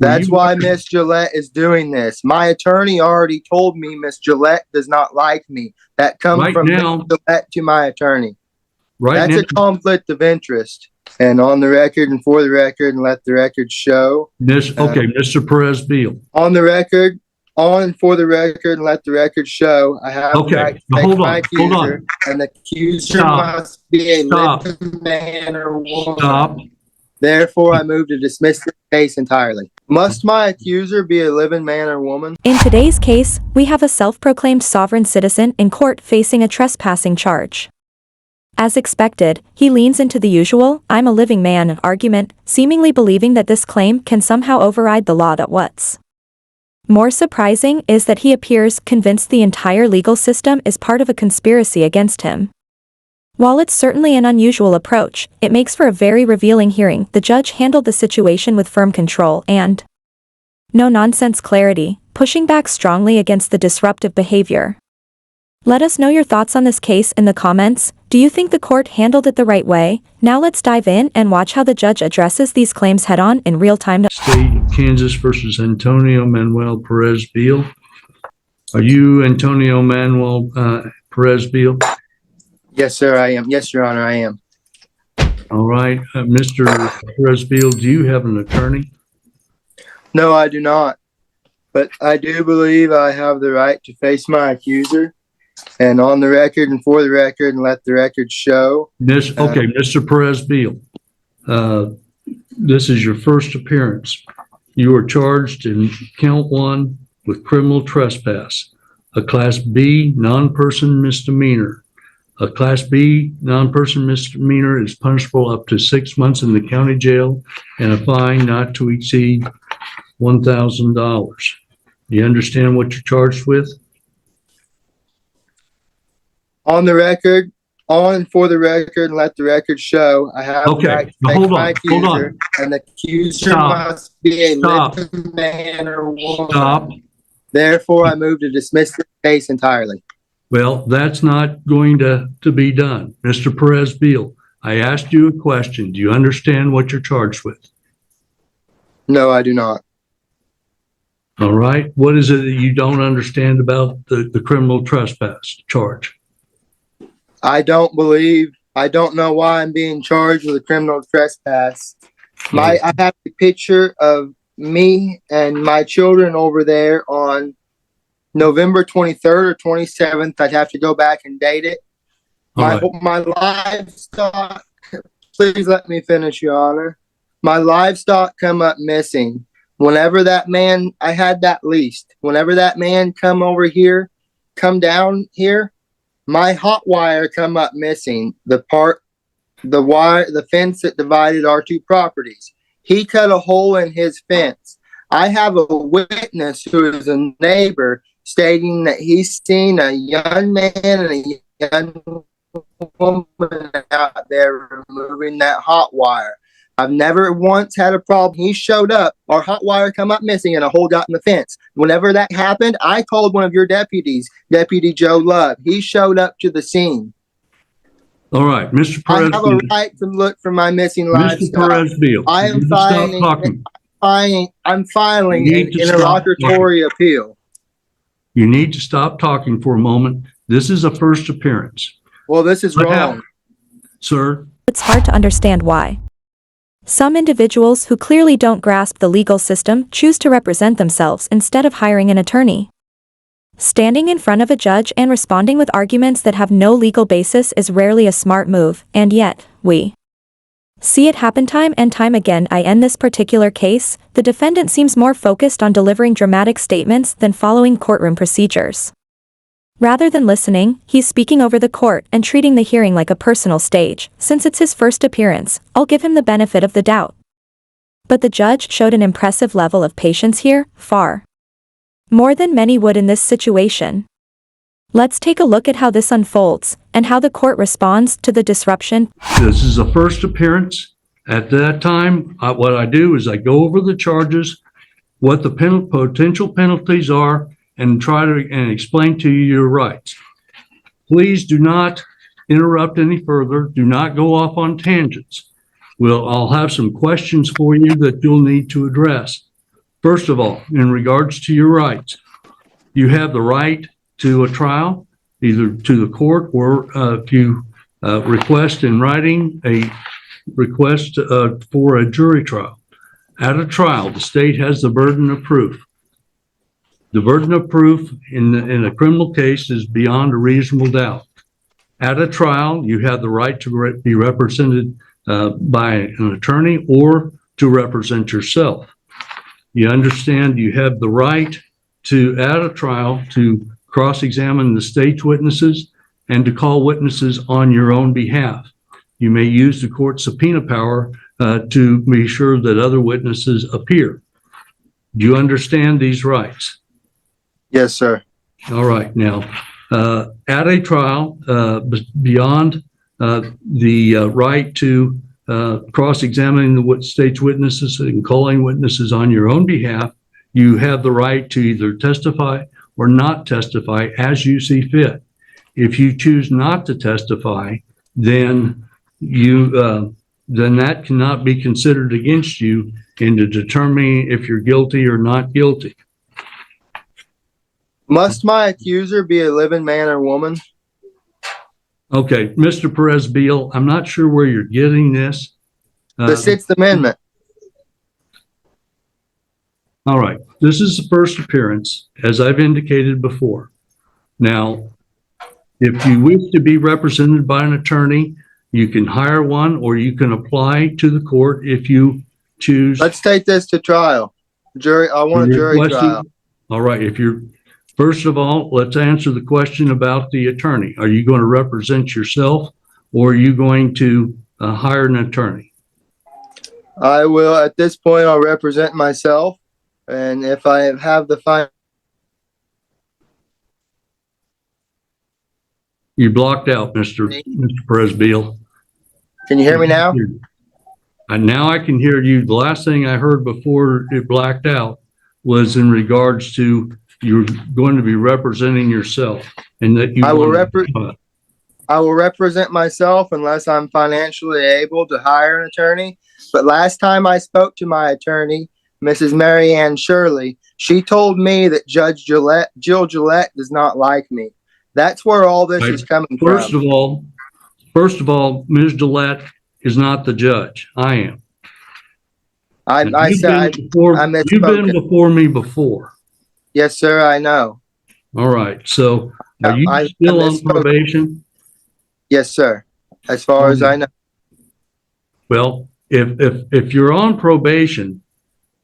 That's why Miss Gillette is doing this. My attorney already told me Miss Gillette does not like me. That comes from Miss Gillette to my attorney. That's a conflict of interest. And on the record and for the record, and let the record show. Okay, Mr. Perez-Beal. On the record, on and for the record, and let the record show, I have the right to take my accuser, and the accuser must be a living man or woman. Therefore, I move to dismiss the case entirely. Must my accuser be a living man or woman? In today's case, we have a self-proclaimed sovereign citizen in court facing a trespassing charge. As expected, he leans into the usual "I'm a living man" argument, seemingly believing that this claim can somehow override the law. What's more surprising is that he appears convinced the entire legal system is part of a conspiracy against him. While it's certainly an unusual approach, it makes for a very revealing hearing. The judge handled the situation with firm control and no-nonsense clarity, pushing back strongly against the disruptive behavior. Let us know your thoughts on this case in the comments. Do you think the court handled it the right way? Now let's dive in and watch how the judge addresses these claims head-on in real time. State of Kansas versus Antonio Manuel Perez-Beal. Are you Antonio Manuel Perez-Beal? Yes, sir, I am. Yes, Your Honor, I am. All right. Mr. Perez-Beal, do you have an attorney? No, I do not. But I do believe I have the right to face my accuser. And on the record and for the record, and let the record show. Okay, Mr. Perez-Beal, this is your first appearance. You are charged in count 1 with criminal trespass, a Class B non-person misdemeanor. A Class B non-person misdemeanor is punishable up to 6 months in the county jail and a fine not to exceed $1,000. Do you understand what you're charged with? On the record, on and for the record, and let the record show, I have the right to face my accuser, and the accuser must be a living man or woman. Therefore, I move to dismiss the case entirely. Well, that's not going to be done. Mr. Perez-Beal, I asked you a question. Do you understand what you're charged with? No, I do not. All right. What is it that you don't understand about the criminal trespass charge? I don't know why I'm being charged with a criminal trespass. I have a picture of me and my children over there on November 23rd or 27th. I'd have to go back and date it. My livestock, please let me finish, Your Honor. My livestock come up missing. Whenever that man, I had that leased. Whenever that man come down here, my hot wire come up missing. The fence that divided our two properties. He cut a hole in his fence. I have a witness who is a neighbor stating that he's seen a young man and a young woman out there removing that hot wire. I've never once had a problem. He showed up, our hot wire come up missing, and a hole got in the fence. Whenever that happened, I called one of your deputies, Deputy Joe Love. He showed up to the scene. All right, Mr. Perez-Beal. I have a right to look for my missing livestock. Mr. Perez-Beal, I'm filing an interlocutory appeal. You need to stop talking for a moment. This is a first appearance. Well, this is wrong. Sir? It's hard to understand why. Some individuals who clearly don't grasp the legal system choose to represent themselves instead of hiring an attorney. Standing in front of a judge and responding with arguments that have no legal basis is rarely a smart move, and yet, we see it happen time and time again. In this particular case, the defendant seems more focused on delivering dramatic statements than following courtroom procedures. Rather than listening, he's speaking over the court and treating the hearing like a personal stage. Since it's his first appearance, I'll give him the benefit of the doubt. But the judge showed an impressive level of patience here, far more than many would in this situation. Let's take a look at how this unfolds, and how the court responds to the disruption. This is a first appearance. At that time, what I do is I go over the charges, what the potential penalties are, and try to explain to you your rights. Please do not interrupt any further. Do not go off on tangents. I'll have some questions for you that you'll need to address. First of all, in regards to your rights, you have the right to a trial, either to the court or if you request in writing a request for a jury trial. At a trial, the state has the burden of proof. The burden of proof in a criminal case is beyond a reasonable doubt. At a trial, you have the right to be represented by an attorney or to represent yourself. You understand you have the right to, at a trial, to cross-examine the state's witnesses and to call witnesses on your own behalf. You may use the court subpoena power to be sure that other witnesses appear. Do you understand these rights? Yes, sir. All right. Now, at a trial, beyond the right to cross-examining the state's witnesses and calling witnesses on your own behalf, you have the right to either testify or not testify as you see fit. If you choose not to testify, then then that cannot be considered against you into determining if you're guilty or not guilty. Must my accuser be a living man or woman? Okay, Mr. Perez-Beal, I'm not sure where you're getting this. The Sixth Amendment. All right, this is the first appearance, as I've indicated before. Now, if you wish to be represented by an attorney, you can hire one or you can apply to the court if you choose. Let's take this to trial. Jury. I want a jury trial. All right, first of all, let's answer the question about the attorney. Are you going to represent yourself or are you going to hire an attorney? I will, at this point, I'll represent myself. And if I have the fine. You blocked out, Mr. Perez-Beal. Can you hear me now? And now I can hear you. The last thing I heard before it blacked out was in regards to you're going to be representing yourself and that you I will represent myself unless I'm financially able to hire an attorney. But last time I spoke to my attorney, Mrs. Mary Ann Shirley, she told me that Jill Gillette does not like me. That's where all this is coming from. First of all, Ms. Gillette is not the judge. I am. You've been before me before. Yes, sir. I know. All right. So are you still on probation? Yes, sir. As far as I know. Well, if you're on probation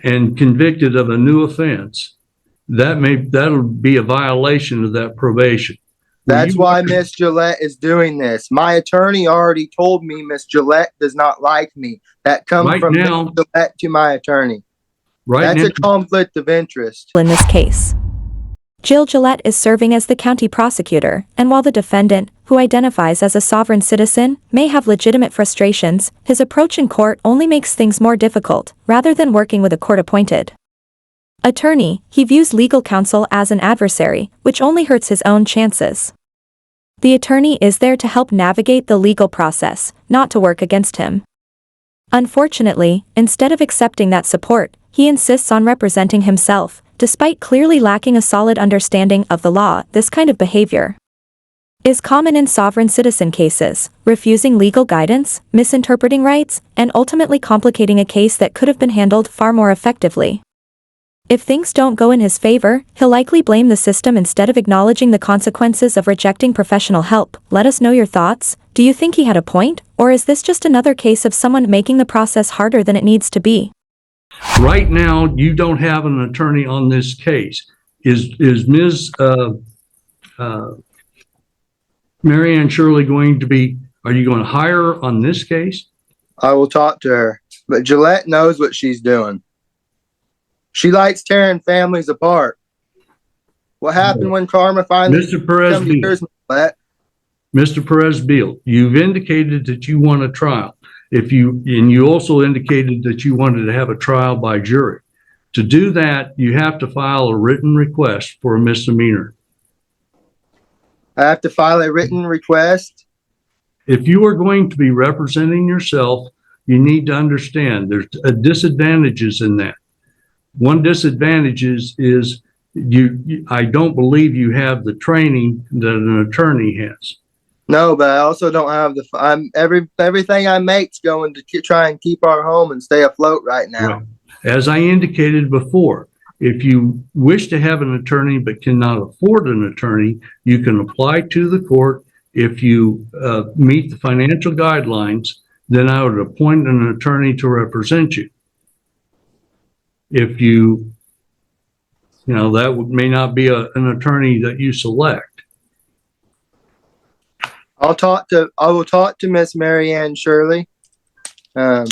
and convicted of a new offense, that'll be a violation of that probation. That's why Miss Gillette is doing this. My attorney already told me Miss Gillette does not like me. That comes from Miss Gillette to my attorney. That's a conflict of interest. In this case, Jill Gillette is serving as the county prosecutor, and while the defendant, who identifies as a sovereign citizen, may have legitimate frustrations, his approach in court only makes things more difficult, rather than working with a court-appointed attorney. He views legal counsel as an adversary, which only hurts his own chances. The attorney is there to help navigate the legal process, not to work against him. Unfortunately, instead of accepting that support, he insists on representing himself, despite clearly lacking a solid understanding of the law. This kind of behavior is common in sovereign citizen cases, refusing legal guidance, misinterpreting rights, and ultimately complicating a case that could have been handled far more effectively. If things don't go in his favor, he'll likely blame the system instead of acknowledging the consequences of rejecting professional help. Let us know your thoughts. Do you think he had a point, or is this just another case of someone making the process harder than it needs to be? Right now, you don't have an attorney on this case. Is Ms. Mary Ann Shirley are you going to hire her on this case? I will talk to her, but Gillette knows what she's doing. She likes tearing families apart. What happened when Karma finally Mr. Perez-Beal, you've indicated that you want a trial. And you also indicated that you wanted to have a trial by jury. To do that, you have to file a written request for a misdemeanor. I have to file a written request? If you are going to be representing yourself, you need to understand there's disadvantages in that. one disadvantage is I don't believe you have the training that an attorney has. No, but I also don't have everything I make's going to try and keep our home and stay afloat right now. Right. As I indicated before, if you wish to have an attorney but cannot afford an attorney, you can apply to the court. If you meet the financial guidelines, then I would appoint an attorney to represent you. If that may not be an attorney that you select. I will talk to Miss Marianne Shirley. All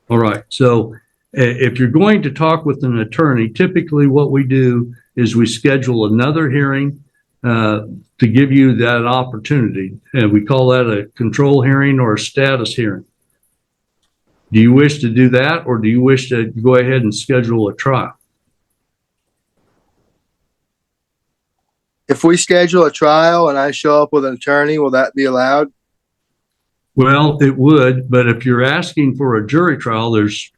right. So if you're going to talk with an attorney, typically what we do is we schedule another hearing to give you that opportunity. And we call that a control hearing or a status hearing. Do you wish to do that, or do you wish to go ahead and schedule a trial? If we schedule a trial and I show up with an attorney, will that be allowed? Well, it would, but if you're asking for a jury trial, there's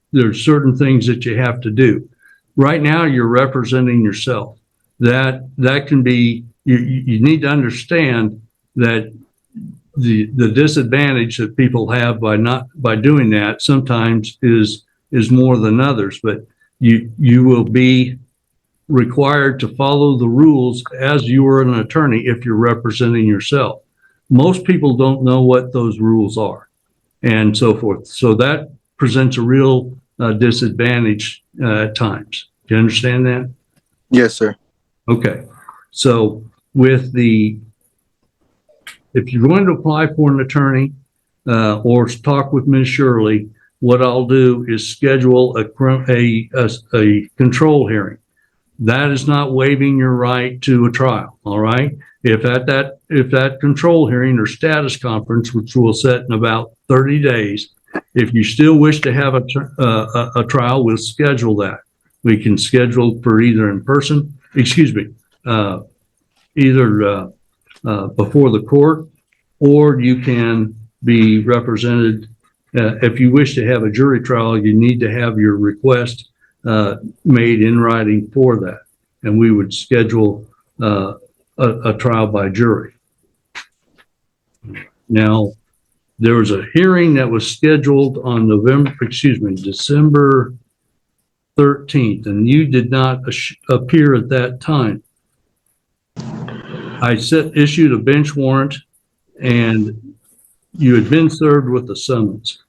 certain things that you have to do. Right now, you're representing yourself. That can be, you need to understand that the disadvantage that people have by doing that sometimes is more than others, but you will be required to follow the rules as you are an attorney if you're representing yourself. Most people don't know what those rules are and so forth. So that presents a real disadvantage at times. Do you understand that? Yes, sir. Okay. So if you're going to apply for an attorney or talk with Ms. Shirley, what I'll do is schedule a control hearing. That is not waiving your right to a trial. All right. If that control hearing or status conference, which we'll set in about 30 days, if you still wish to have a trial, we'll schedule that. We can schedule for either in person, either before the court, or you can be represented. If you wish to have a jury trial, you need to have your request made in writing for that, and we would schedule a trial by jury. Now, there was a hearing that was scheduled on December 13th, and you did not appear at that time. I issued a bench warrant, and you had been served with a summons.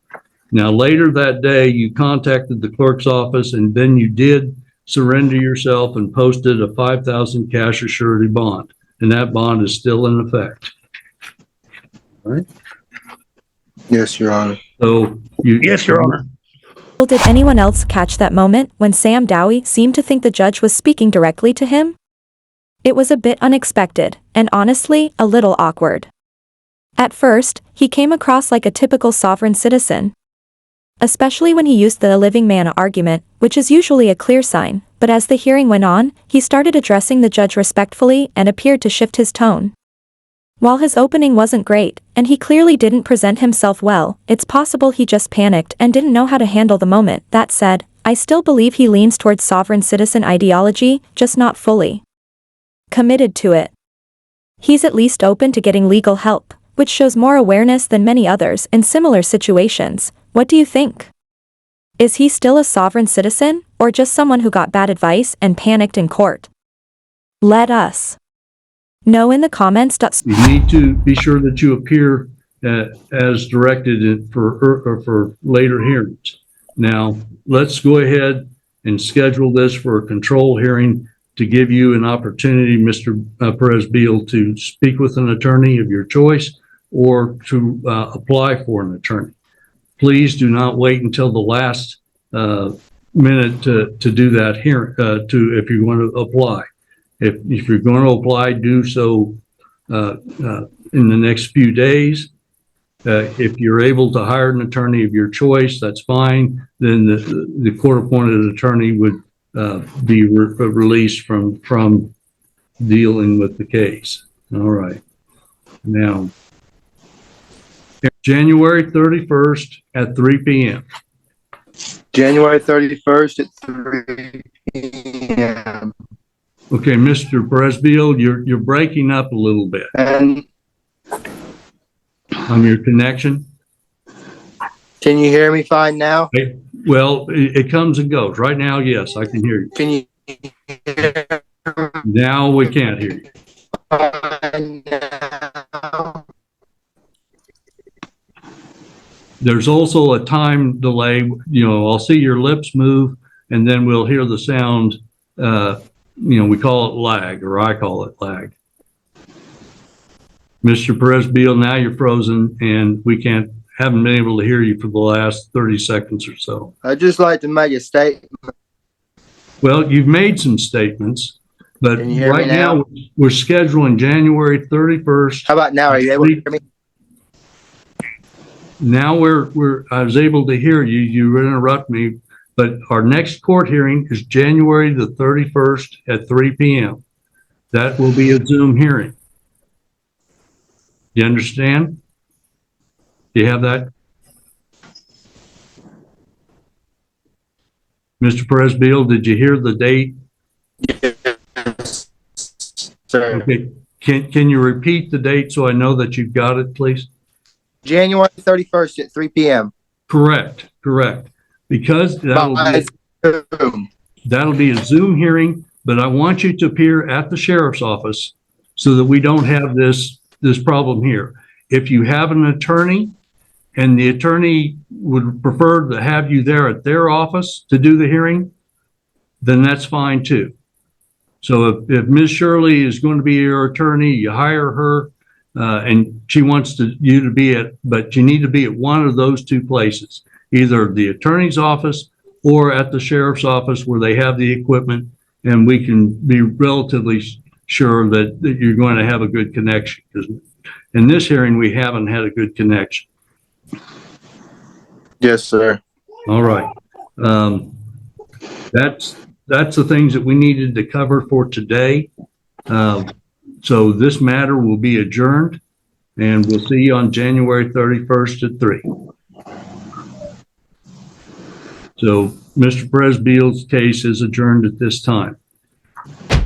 Now, later that day, you contacted the clerk's office, and then you did surrender yourself and posted a $5,000 cash or surety bond, and that bond is still in effect. All right? Yes, Your Honor. So Yes, Your Honor. Did anyone else catch that moment when Sam Dowie seemed to think the judge was speaking directly to him? It was a bit unexpected, and honestly, a little awkward. At first, he came across like a typical sovereign citizen, especially when he used the living man argument, which is usually a clear sign, but as the hearing went on, he started addressing the judge respectfully and appeared to shift his tone. While his opening wasn't great, and he clearly didn't present himself well, it's possible he just panicked and didn't know how to handle the moment. That said, I still believe he leans towards sovereign citizen ideology, just not fully committed to it. He's at least open to getting legal help, which shows more awareness than many others in similar situations. What do you think? Is he still a sovereign citizen, or just someone who got bad advice and panicked in court? Let us know in the comments. you need to be sure that you appear as directed for later hearings. Now, let's go ahead and schedule this for a control hearing to give you an opportunity, Mr. Perez-Beal, to speak with an attorney of your choice or to apply for an attorney. Please do not wait until the last minute to do that here, if you want to apply. If you're going to apply, do so in the next few days. If you're able to hire an attorney of your choice, that's fine. Then the court-appointed attorney would be released from dealing with the case. All right. Now, January 31st at 3 p.m. January 31st at 3 p.m. Okay, Mr. Presbyl, you're breaking up a little bit And on your connection. can you hear me fine now? Well, it comes and goes. Right now, yes, I can hear you. Can you hear Now we can't hear you. fine now? There's also a time delay. You know, I'll see your lips move and then we'll hear the sound. We call it lag, or I call it lag. Mr. Presbyl, now you're frozen and haven't been able to hear you for the last 30 seconds or so. I'd just like to make a statement. Well, you've made some statements, but Can you hear right me now? now we're scheduling January 31st. How about now? Are you able to hear me? Now I was able to hear you. You interrupt me, but our next court hearing is January the 31st at 3 p.m. That will be a Zoom hearing. You understand? Do you have that? Mr. Presbyl, did you hear the date? Yes, sir. Okay. Can you repeat the date so I know that you've got it, please? January 31st at 3 p.m. Correct. Because By Zoom. that'll be a Zoom hearing, but I want you to appear at the sheriff's office so that we don't have this problem here. If you have an attorney and the attorney would prefer to have you there at their office to do the hearing, then that's fine too. So if Ms. Shirley is going to be your attorney, you hire her, and she wants you to be but you need to be at one of those two places, either the attorney's office or at the sheriff's office where they have the equipment, and we can be relatively sure that you're going to have a good connection. Because in this hearing, we haven't had a good connection. Yes, sir. All right. That's the things that we needed to cover for today. So this matter will be adjourned, and we'll see you on January 31st at 3. So Mr. Presbyl's case is adjourned at this time.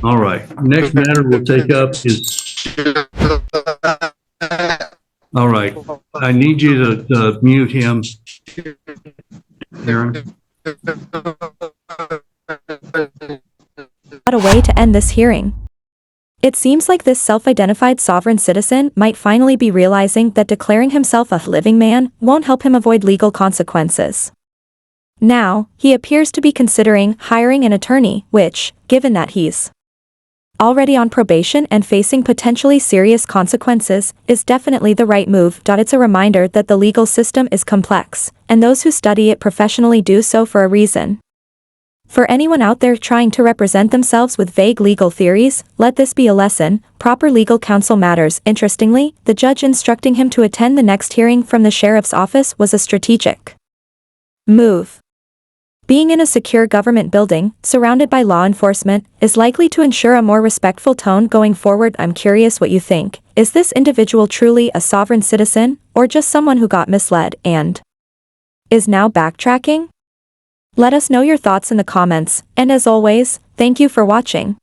All right. Next matter we'll take up is, all right. I need you to mute him, Aaron. Not a way to end this hearing. It seems like this self-identified sovereign citizen might finally be realizing that declaring himself a living man won't help him avoid legal consequences. Now, he appears to be considering hiring an attorney, which, given that he's already on probation and facing potentially serious consequences, is definitely the right move. It's a reminder that the legal system is complex, and those who study it professionally do so for a reason. For anyone out there trying to represent themselves with vague legal theories, let this be a lesson. Proper legal counsel matters. Interestingly, the judge instructing him to attend the next hearing from the sheriff's office was a strategic move. Being in a secure government building, surrounded by law enforcement, is likely to ensure a more respectful tone going forward. I'm curious what you think. Is this individual truly a sovereign citizen, or just someone who got misled and is now backtracking? Let us know your thoughts in the comments, and as always, thank you for watching.